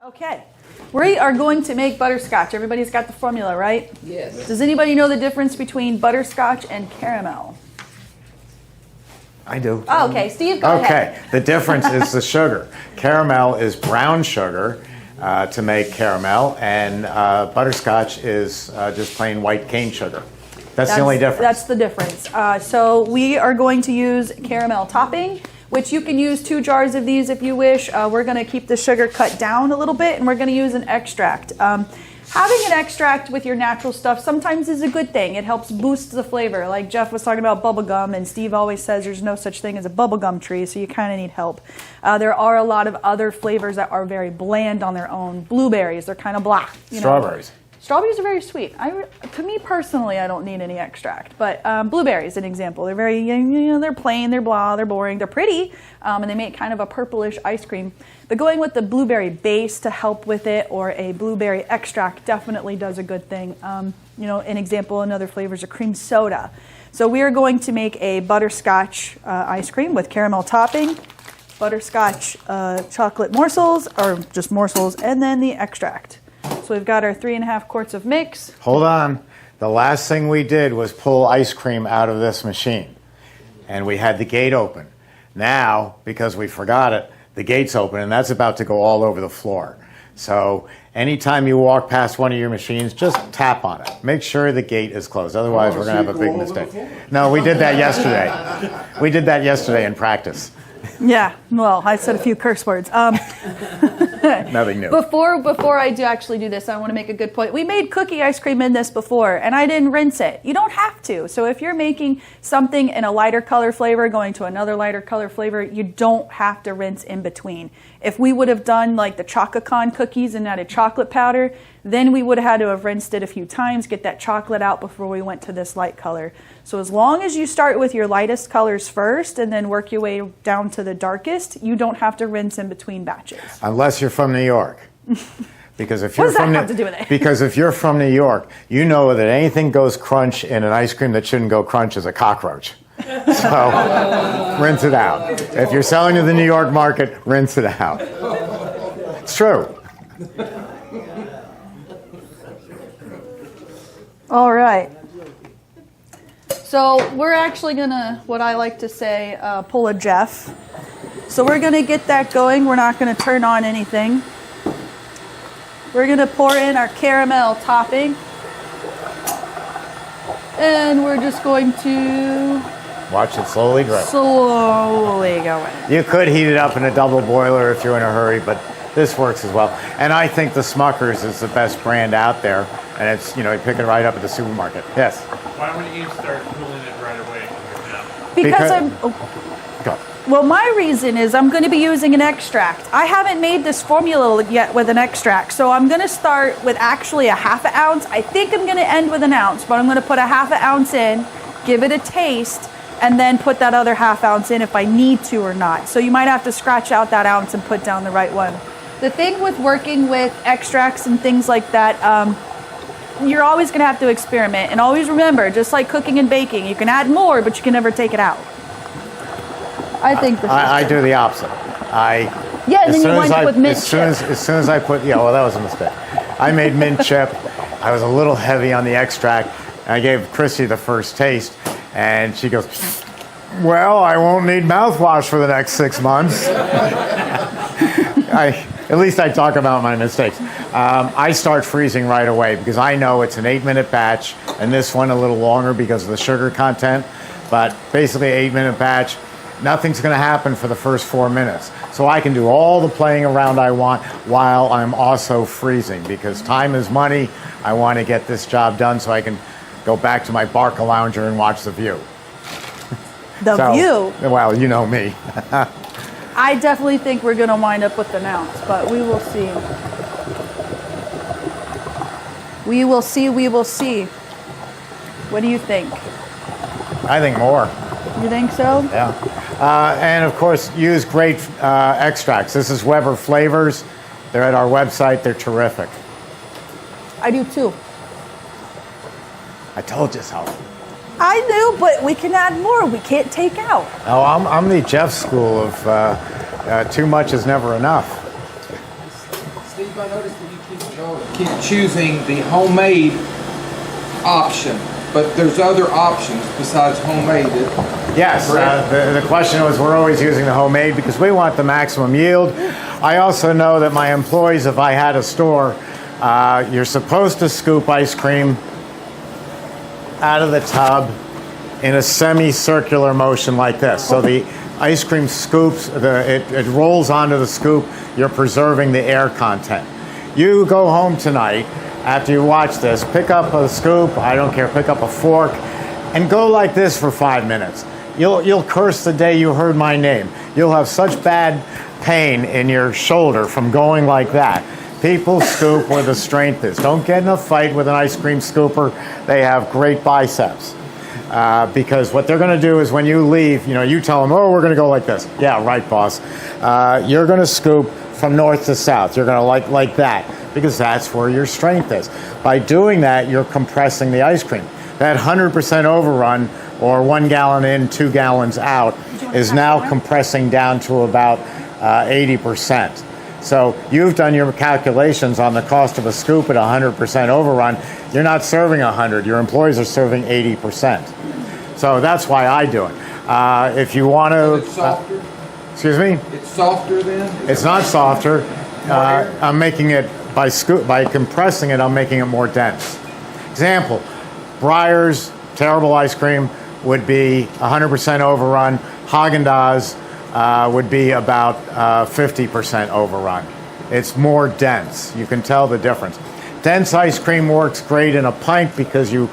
Okay, we are going to make butterscotch. Everybody's got the formula, right? Yes. Does anybody know the difference between butterscotch and caramel? I do. Oh, okay, Steve, go ahead. Okay, the difference is the sugar. Caramel is brown sugar to make caramel, and butterscotch is just plain white cane sugar. That's the only difference. That's the difference. So we are going to use caramel topping, which you can use 2 jars of these if you wish. We're going to keep the sugar cut down a little bit, and we're going to use an extract. Having an extract with your natural stuff sometimes is a good thing. It helps boost the flavor. Like Jeff was talking about bubble gum, and Steve always says there's no such thing as a bubble gum tree, so you kind of need help. There are a lot of other flavors that are very bland on their own. Blueberries, they're kind of blah. Strawberries. Strawberries are very sweet. To me personally, I don't need any extract. But blueberries, an example. They're very, they're plain, they're blah, they're boring, they're pretty, and they make kind of a purplish ice cream. But going with the blueberry base to help with it, or a blueberry extract, definitely does a good thing. An example, another flavor is a cream soda. So we are going to make a butterscotch ice cream with caramel topping, butterscotch chocolate morsels, or just morsels, and then the extract. So we've got our 3.5 quarts of mix. Hold on. The last thing we did was pull ice cream out of this machine, and we had the gate open. Now, because we forgot it, the gate's open, and that's about to go all over the floor. So anytime you walk past one of your machines, just tap on it. Make sure the gate is closed. Otherwise, we're going to have a big mistake. No, we did that yesterday. We did that yesterday in practice. Yeah, well, I said a few curse words. Nothing new. Before I actually do this, I want to make a good point. We made cookie ice cream in this before, and I didn't rinse it. You don't have to. So if you're making something in a lighter color flavor, going to another lighter color flavor, you don't have to rinse in between. If we would have done like the Chococon cookies and added chocolate powder, then we would have had to have rinsed it a few times, get that chocolate out before we went to this light color. So as long as you start with your lightest colors first and then work your way down to the darkest, you don't have to rinse in between batches. Unless you're from New York. Because if What you're does that from have to do with it? Because if you're from New York, you know that anything goes crunch in an ice cream that shouldn't go crunch is a cockroach. So rinse it out. If you're selling to the New York market, rinse it out. It's true. All right. So we're actually going to, what I like to say, pull a Jeff. So we're going to get that going. We're not going to turn on anything. We're going to pour in our caramel topping. And we're just going to Watch it slowly drip. slowly go in. You could heat it up in a double boiler if you're in a hurry, but this works as well. And I think the Smucker's is the best brand out there. And it's, you pick it right up at the supermarket. Yes? Why wouldn't you start pulling it right away? Because Go. well, my reason is I'm going to be using an extract. I haven't made this formula yet with an extract, so I'm going to start with actually a 1/2 ounce. I think I'm going to end with an ounce, but I'm going to put a 1/2 ounce in, give it a taste, and then put that other 1/2 ounce in if I need to or not. So you might have to scratch out that ounce and put down the right one. The thing with working with extracts and things like that, you're always going to have to experiment. And always remember, just like cooking and baking, you can add more, but you can never take it out. I think this I do the opposite. Yeah, and then you wind up with mint chip. As soon as I put, that was a mistake. I made mint chip. I was a little heavy on the extract. I gave Chrissy the first taste, and she goes, well, I won't need mouthwash for the next 6 months. At least I talk about my mistakes. I start freezing right away because I know it's an 8-minute batch, and this one a little longer because of the sugar content. But basically, 8-minute batch. Nothing's going to happen for the first 4 minutes. So I can do all the playing around I want while I'm also freezing because time is money. I want to get this job done so I can go back to my Barca Lounger and watch The View. The View? Well, you know me. I definitely think we're going to wind up with an ounce, but we will see. We will see, we will see. What do you think? I think more. You think so? Yeah. And of course, use great extracts. This is Weber Flavors. They're at our website. They're terrific. I do too. I told you so. I knew, but we can add more. We can't take out. Oh, I'm the Jeff school of too much is never enough. Steve, I noticed that you keep choosing the homemade option, but there's other options besides homemade. Yes, the question was we're always using the homemade because we want the maximum yield. I also know that my employees, if I had a store, you're supposed to scoop ice cream out of the tub in a semicircular motion like this. So the ice cream scoops, it rolls onto the scoop, you're preserving the air content. You go home tonight, after you watch this, pick up a scoop, I don't care, pick up a fork, and go like this for 5 minutes. You'll curse the day you heard my name. You'll have such bad pain in your shoulder from going like that. People scoop where the strength is. Don't get in a fight with an ice cream scooper. They have great biceps. Because what they're going to do is when you leave, you tell them, oh, we're going to go like this. Yeah, right, boss. You're going to scoop from north to south. You're going to like that because that's where your strength is. By doing that, you're compressing the ice cream. That 100% overrun, or 1 gallon in, 2 gallons out, is now compressing down to about 80%. So you've done your calculations on the cost of a scoop at 100% overrun. You're not serving 100. Your employees are serving 80%. So that's why I do it. If you want to... It's softer? Excuse me? It's softer then? It's not softer. I'm making it, by compressing it, I'm making it more dense. Example, Breyer's terrible ice cream would be 100% overrun. Haagen-Dazs would be about 50% overrun. It's more dense. You can tell the difference. Dense ice cream works great in a pint because you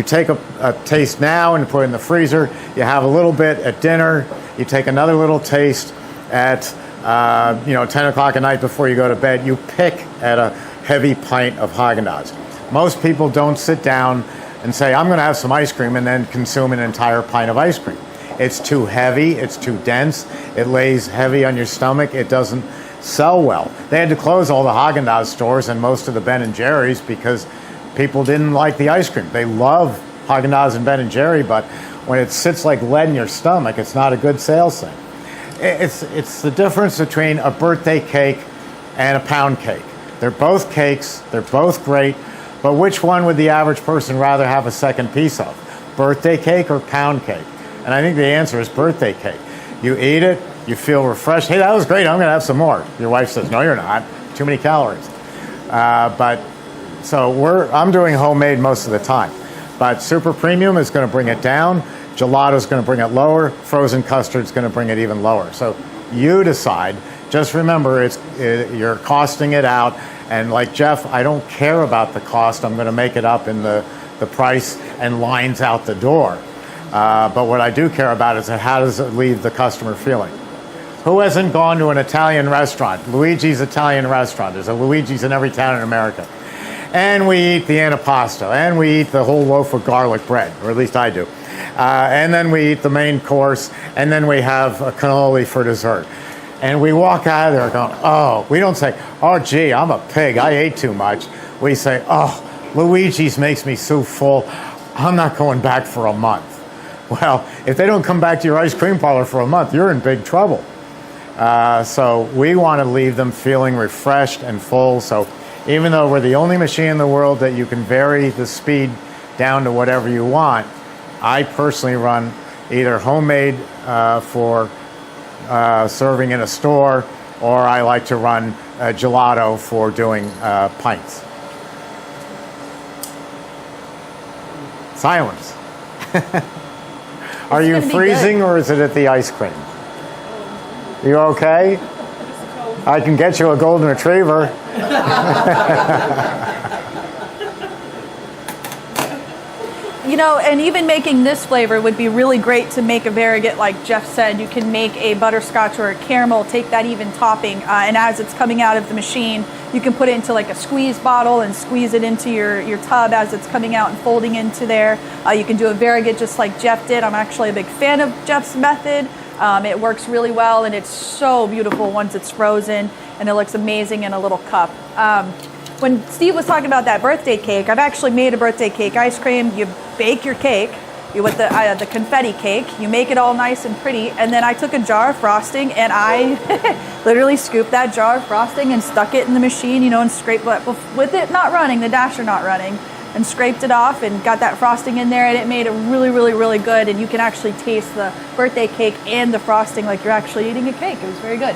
take a taste now and put it in the freezer. You have a little bit at dinner. You take another little taste at 10 o'clock at night before you go to bed. You pick at a heavy pint of Haagen-Dazs. Most people don't sit down and say, I'm going to have some ice cream and then consume an entire pint of ice cream. It's too heavy, it's too dense, it lays heavy on your stomach, it doesn't sell well. They had to close all the Haagen-Dazs stores and most of the Ben & Jerry's because people didn't like the ice cream. They love Haagen-Dazs and Ben & Jerry, but when it sits like lead in your stomach, it's not a good sales thing. It's the difference between a birthday cake and a pound cake. They're both cakes, they're both great, but which one would the average person rather have a second piece of? Birthday cake or pound cake? And I think the answer is birthday cake. You eat it, you feel refreshed. Hey, that was great, I'm gonna have some more. Your wife says, no, you're not, too many calories. I'm doing homemade most of the time. But super premium is gonna bring it down, gelato is gonna bring it lower, frozen custard is gonna bring it even lower. So you decide, just remember you're costing it out, and like Jeff, I don't care about the cost, I'm gonna make it up in the price and lines out the door. But what I do care about is how does it leave the customer feeling? Who hasn't gone to an Italian restaurant? Luigi's Italian restaurant. There's a Luigi's in every town in America. And we eat the antipasto, and we eat the whole loaf of garlic bread, or at least I do. And then we eat the main course, and then we have a cannoli for dessert. And we walk out of there going, oh, we don't say, oh, gee, I'm a pig, I ate too much. We say, oh, Luigi's makes me so full, I'm not going back for a month. Well, if they don't come back to your ice cream parlor for a month, you're in big trouble. So we want to leave them feeling refreshed and full. So even though we're the only machine in the world that you can vary the speed down to whatever you want, I personally run either homemade for serving in a store, or I like to run gelato for doing pints. Silence. Are you freezing or is it at the ice cream? You okay? I can get you a golden retriever. And even making this flavor would be really great to make a variegate, like Jeff said. You can make a butterscotch or a caramel, take that even topping, and as it's coming out of the machine, you can put it into like a squeeze bottle and squeeze it into your tub as it's coming out and folding into there. You can do a variegate just like Jeff did. I'm actually a big fan of Jeff's method. It works really well, and it's so beautiful once it's frozen, and it looks amazing in a little cup. when Steve was talking about that birthday cake, I've actually made a birthday cake ice cream. You bake your cake with the confetti cake. You make it all nice and pretty, and then I took a jar of frosting and I literally scooped that jar of frosting and stuck it in the machine, you know, and scraped it with it not running, the dasher not running, and scraped it off and got that frosting in there, and it made it really, really, really good. And you can actually taste the birthday cake and the frosting like you're actually eating a cake. It was very good.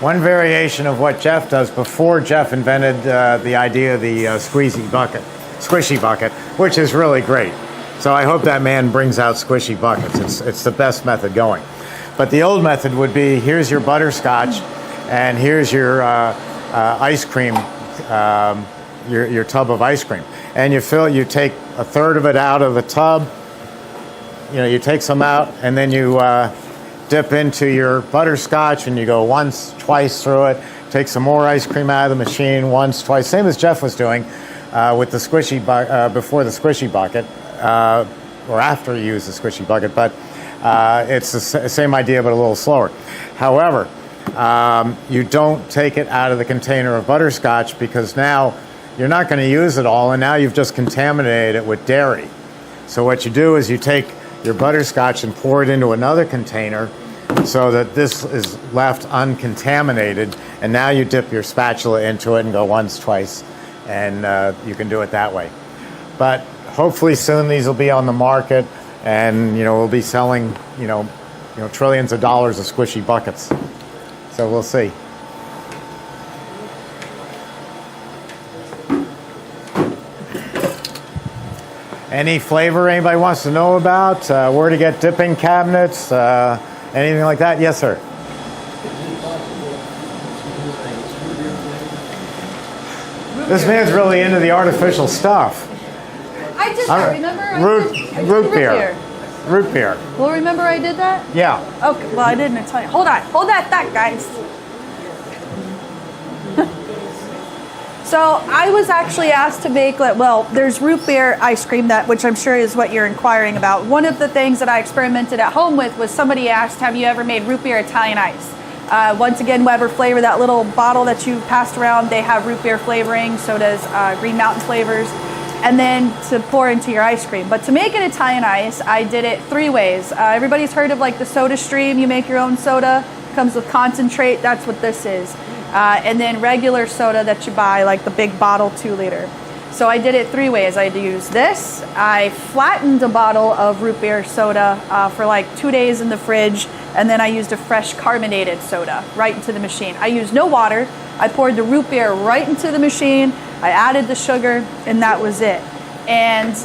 One variation of what Jeff does, before Jeff invented the idea of the squishy bucket, which is really great. So I hope that man brings out squishy buckets. It's the best method going. But the old method would be, here's your butterscotch, and here's your ice cream, your tub of ice cream. And you take a third of it out of the tub, you know, you take some out, and then you dip into your butterscotch, and you go once, twice through it, take some more ice cream out of the machine, once, twice, same as Jeff was doing with the squishy before the squishy bucket, or after you use the squishy bucket, but it's the same idea but a little slower. However, you don't take it out of the container of butterscotch, because now you're not going to use it all, and now you've just contaminated it with dairy. So what you do is you take your butterscotch and pour it into another container so that this is left uncontaminated, and now you dip your spatula into it and go once, twice, and you can do it that way. But hopefully soon these will be on the market, and we'll be selling trillions of dollars of squishy buckets. So we'll see. Any flavor anybody wants to know about? Where to get dipping cabinets? Anything like that? Yes, sir. This man's really into the artificial stuff. I remember Root beer. Root beer. Well, remember I did that? Yeah. Okay, well, I didn't tell you. Hold that thought, guys. So I was actually asked to make, there's root beer ice cream, which I'm sure is what you're inquiring about. One of the things that I experimented at home with was somebody asked, have you ever made root beer Italian ice? Once again, Weber flavor, that little bottle that you passed around, they have root beer flavoring, so does Green Mountain flavors, and then to pour into your ice cream. But to make it Italian ice, I did it 3 ways. Everybody's heard of the soda stream, you make your own soda, comes with concentrate, that's what this is. And then regular soda that you buy, like the big bottle 2-liter. So I did it 3 ways. I used this. I flattened a bottle of root beer soda for 2 days in the fridge, and then I used a fresh carbonated soda right into the machine. I used no water. I poured the root beer right into the machine. I added the sugar, and that was it. And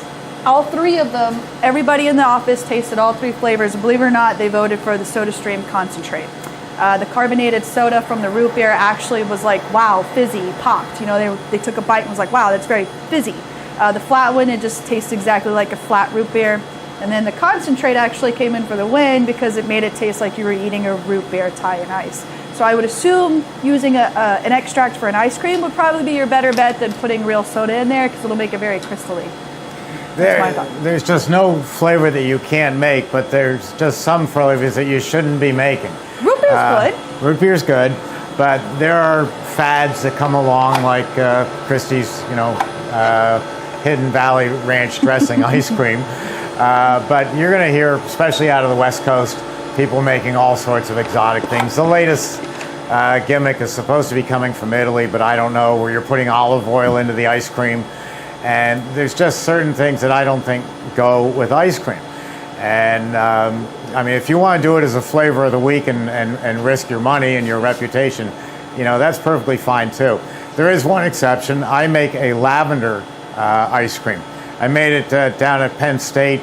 all 3 of them, everybody in the office tasted all 3 flavors. Believe it or not, they voted for the Soda Stream concentrate. The carbonated soda from the root beer actually was wow, fizzy, popped. They took a bite and was wow, that's very fizzy. The flat one, it just tastes exactly like a flat root beer. And then the concentrate actually came in for the win because it made it taste like you were eating a root beer Italian ice. So I would assume using an extract for an ice cream would probably be your better bet than putting real soda in there, because it'll make it very crystalline. There's just no flavor that you can't make, but there's just some flavors that you shouldn't be making. Root beer's good. Root beer's good, but there are fads that come along, like Christie's, Hidden Valley Ranch dressing ice cream. But you're going to hear, especially out of the West Coast, people making all sorts of exotic things. The latest gimmick is supposed to be coming from Italy, but I don't know, where you're putting olive oil into the ice cream. And there's just certain things that I don't think go with ice cream. And if you want to do it as a flavor of the week and risk your money and your reputation, that's perfectly fine too. There is one exception. I make a lavender ice cream. I made it down at Penn State.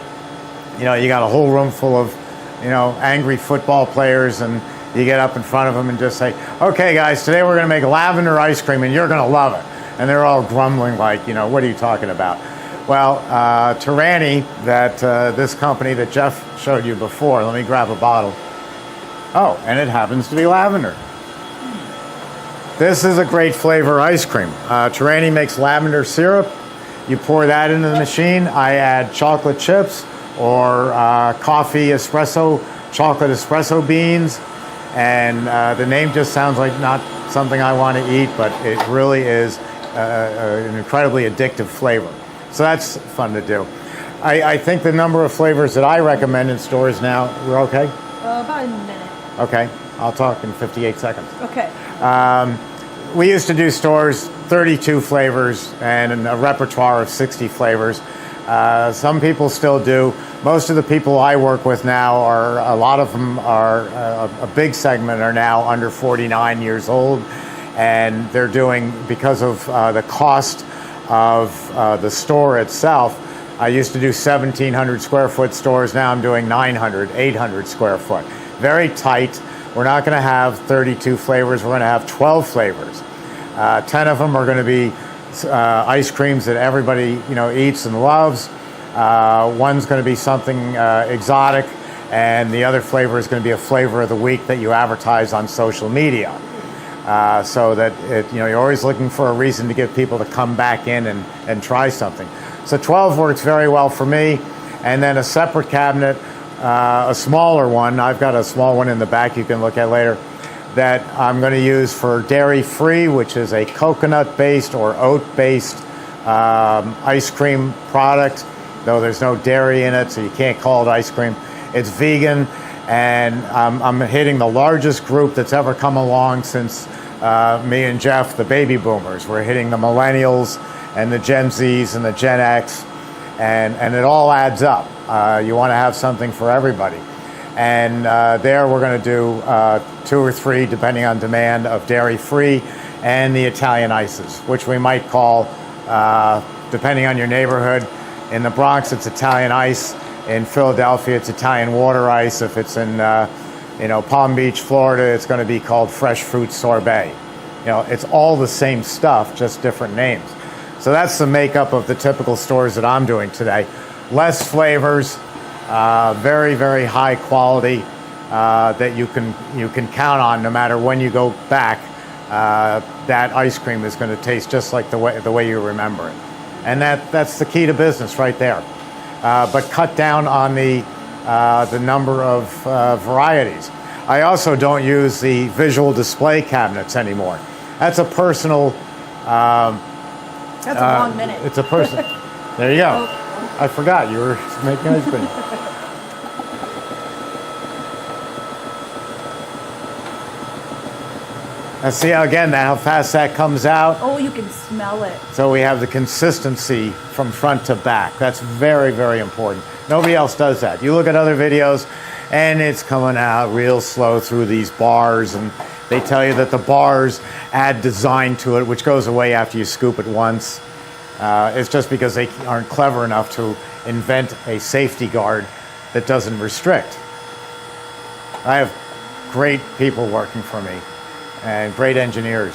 You got a whole room full of, angry football players, and you get up in front of them and just say, okay guys, today we're going to make lavender ice cream and you're going to love it. And they're all grumbling what are you talking about? Well, Tyranny, this company that Jeff showed you before, let me grab a bottle. Oh, and it happens to be lavender. This is a great flavor ice cream. Tyranny makes lavender syrup. You pour that into the machine. I add chocolate chips or chocolate espresso beans. And the name just sounds like not something I want to eat, but it really is an incredibly addictive flavor. So that's fun to do. I think the number of flavors that I recommend in stores now, we're okay? About a minute. Okay, I'll talk in 58 seconds. Okay. We used to do stores 32 flavors and a repertoire of 60 flavors. Some people still do. Most of the people I work with now a lot of them are, a big segment are now under 49 years old, and they're doing, because of the cost of the store itself. I used to do 1,700 square foot stores. Now I'm doing 900, 800 square foot. Very tight. We're not going to have 32 flavors. We're going to have 12 flavors. 10 of them are going to be ice creams that everybody eats and loves. One's going to be something exotic, and the other flavor is going to be a flavor of the week that you advertise on social media. So that you're always looking for a reason to get people to come back in and try something. So 12 works very well for me. And then a separate cabinet, a smaller one, I've got a small one in the back you can look at later, that I'm going to use for dairy-free, which is a coconut-based or oat-based ice cream product, though there's no dairy in it, so you can't call it ice cream. It's vegan, and I'm hitting the largest group that's ever come along since me and Jeff, the baby boomers. We're hitting the millennials and the Gen Zs and the Gen X, and it all adds up. You want to have something for everybody. And there we're going to do 2 or 3, depending on demand, of dairy-free and the Italian ices, which we might call, depending on your neighborhood. In the Bronx, it's Italian ice. In Philadelphia, it's Italian water ice. If it's in Palm Beach, Florida, it's going to be called fresh fruit sorbet. It's all the same stuff, just different names. So that's the makeup of the typical stores that I'm doing today. Less flavors, very, very high quality that you can count on no matter when you go back. That ice cream is going to taste just like the way you remember it, and that's the key to business right there. But cut down on the number of varieties. I also don't use the visual display cabinets anymore. That's a personal. That's a long minute. It's a person. There you go. I forgot you were making ice cream. Now see how fast that comes out? Oh, you can smell it. So we have the consistency from front to back. That's very, very important. Nobody else does that. You look at other videos and it's coming out real slow through these bars, and they tell you that the bars add design to it, which goes away after you scoop it once. It's just because they aren't clever enough to invent a safety guard that doesn't restrict. I have great people working for me and great engineers.